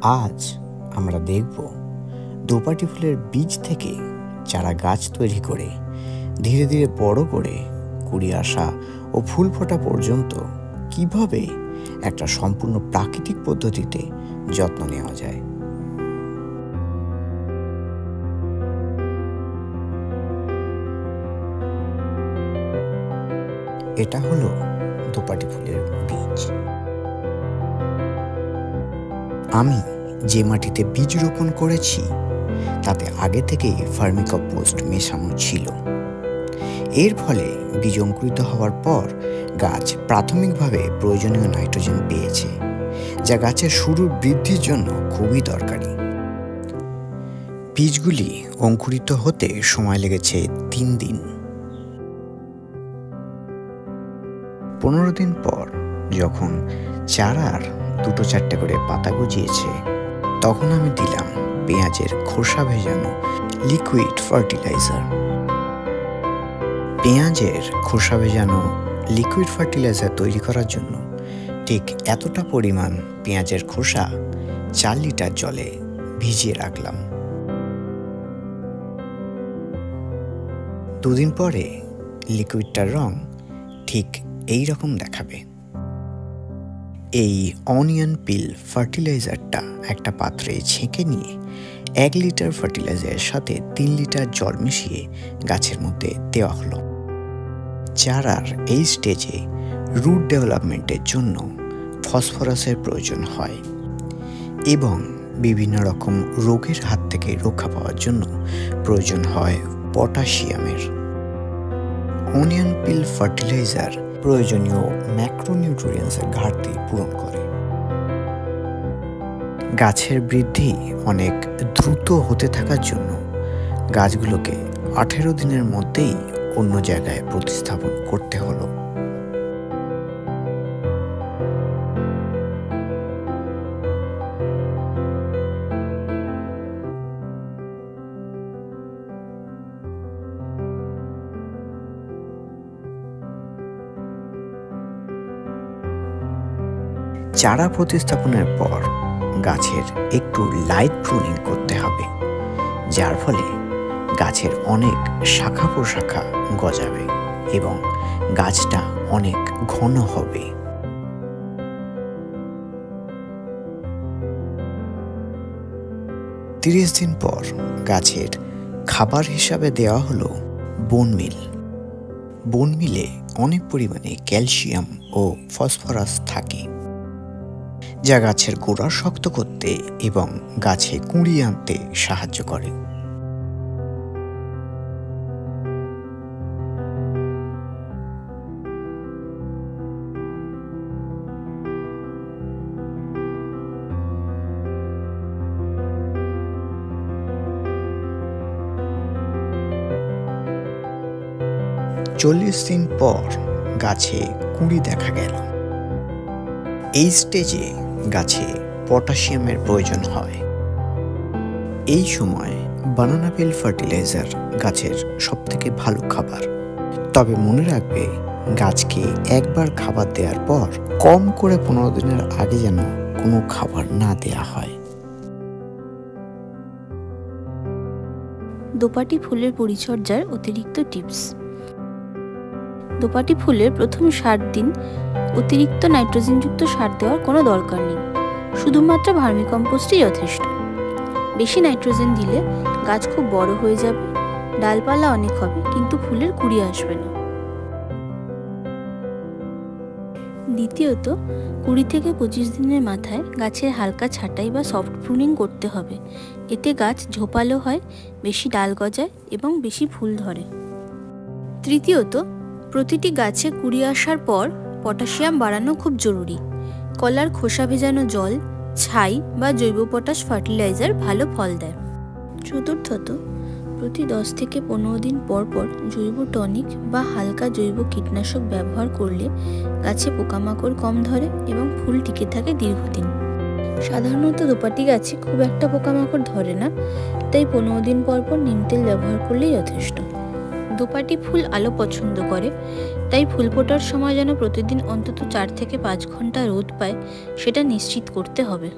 আজ আমরা দেখব দোপাটি ফুলের বীজ থেকে চারা গাছ তৈরি করে ধীরে ধীরে বড় করে কুড়ি আসা ও ফুল ফোটা পর্যন্ত কিভাবে একটা সম্পূর্ণ প্রাকৃতিক পদ্ধতিতে যত্ন নেওয়া যায়। এটা হলো দোপাটি ফুলের বীজ। আমি যে মাটিতে বীজ রোপণ করেছি তাতে আগে থেকেই ভার্মিকম্পোস্ট মেশানো ছিল। এর ফলে বীজ অঙ্কুরিত হওয়ার পর গাছ প্রাথমিকভাবে প্রয়োজনীয় নাইট্রোজেন পেয়েছে, যা গাছের শুরুর বৃদ্ধির জন্য খুবই দরকারি। বীজগুলি অঙ্কুরিত হতে সময় লেগেছে 3 দিন। 15 দিন পর যখন চারার 2-4টে করে পাতা গজিয়েছে, তখন আমি দিলাম পেঁয়াজের খোসা ভেজানো লিকুইড ফার্টিলাইজার। পেঁয়াজের খোসা ভেজানো লিকুইড ফার্টিলাইজার তৈরি করার জন্য ঠিক এতটা পরিমাণ পেঁয়াজের খোসা 4 লিটার জলে ভিজিয়ে রাখলাম। 2 দিন পরে লিকুইডটার রং ঠিক এই রকম দেখাবে। এই অনিয়ন পিল ফার্টিলাইজারটা একটা পাত্রে ছেঁকে নিয়ে 1 লিটার ফার্টিলাইজারের সাথে 3 লিটার জল মিশিয়ে গাছের মধ্যে দেওয়া হলো। চারার এই স্টেজে রুট ডেভেলপমেন্টের জন্য ফসফরাসের প্রয়োজন হয় এবং বিভিন্ন রকম রোগের হাত থেকে রক্ষা পাওয়ার জন্য প্রয়োজন হয় পটাশিয়ামের। অনিয়ন পিল ফার্টিলাইজার প্রয়োজনীয় ম্যাক্রোনিউট্রিয়েন্টসের ঘাটতি পূরণ করে। গাছের বৃদ্ধি অনেক দ্রুত হতে থাকার জন্য গাছগুলোকে 18 দিনের মধ্যেই অন্য জায়গায় প্রতিস্থাপন করতে হলো। চারা প্রতিস্থাপনের পর গাছের একটু লাইট প্রুনিং করতে হবে, যার ফলে গাছের অনেক শাখা প্রশাখা গজাবে এবং গাছটা অনেক ঘন হবে। 30 দিন পর গাছের খাবার হিসাবে দেওয়া হলো বোন মিল। বোন মিলে অনেক পরিমাণে ক্যালসিয়াম ও ফসফরাস থাকে, যা গাছের গোড়া শক্ত করতে এবং গাছে কুঁড়ি আনতে সাহায্য করে। চল্লিশ দিন পর গাছে কুঁড়ি দেখা গেল। এই স্টেজে গাছে পটাশিয়ামের প্রয়োজন হয়। এই সময় বানানা পিল ফার্টিলাইজার গাছের সবথেকে ভালো খাবার। তবে মনে রাখবে, গাছকে একবার খাবার দেওয়ার পর কম করে 15 দিনের আগে যেন কোনো খাবার না দেয়া হয়। দোপাটি ফুলের পরিচর্যার অতিরিক্ত টিপস। দোপাটি ফুলের প্রথম 60 দিন অতিরিক্ত নাইট্রোজেনযুক্ত সার দেওয়ার কোনো দরকার নেই, শুধুমাত্র ভার্মিকম্পোস্টই যথেষ্ট। বেশি নাইট্রোজেন দিলে গাছ খুব বড় হয়ে যাবে, ডালপালা অনেক হবে, কিন্তু ফুলের কুঁড়ি আসবে না। দ্বিতীয়ত, 20 থেকে 25 দিনের মাথায় গাছের হালকা ছাঁটাই বা সফট প্রুনিং করতে হবে। এতে গাছ ঝোপালো হয়, বেশি ডাল গজায় এবং বেশি ফুল ধরে। তৃতীয়ত, প্রতিটি গাছে কুঁড়ি আসার পর পটাশিয়াম বাড়ানো খুব জরুরি। কলার খোসা ভেজানো জল, ছাই বা জৈব পটাশ ফার্টিলাইজার ভালো ফল দেয়। চতুর্থত, প্রতি 10 থেকে 15 দিন পর পর জৈব টনিক বা হালকা জৈব কীটনাশক ব্যবহার করলে গাছে পোকামাকড় কম ধরে এবং ফুল টিকে থাকে দীর্ঘদিন। সাধারণত দোপাটি গাছে খুব একটা পোকামাকড় ধরে না, তাই 15 দিন পর পর নিম তেল ব্যবহার করলেই যথেষ্ট। দোপাটি ফুল আলো পছন্দ করে, তাই ফুল ফোটার সময় যেন প্রতিদিন অন্তত 4 থেকে 5 ঘন্টা রোদ পায়, সেটা নিশ্চিত করতে হবে।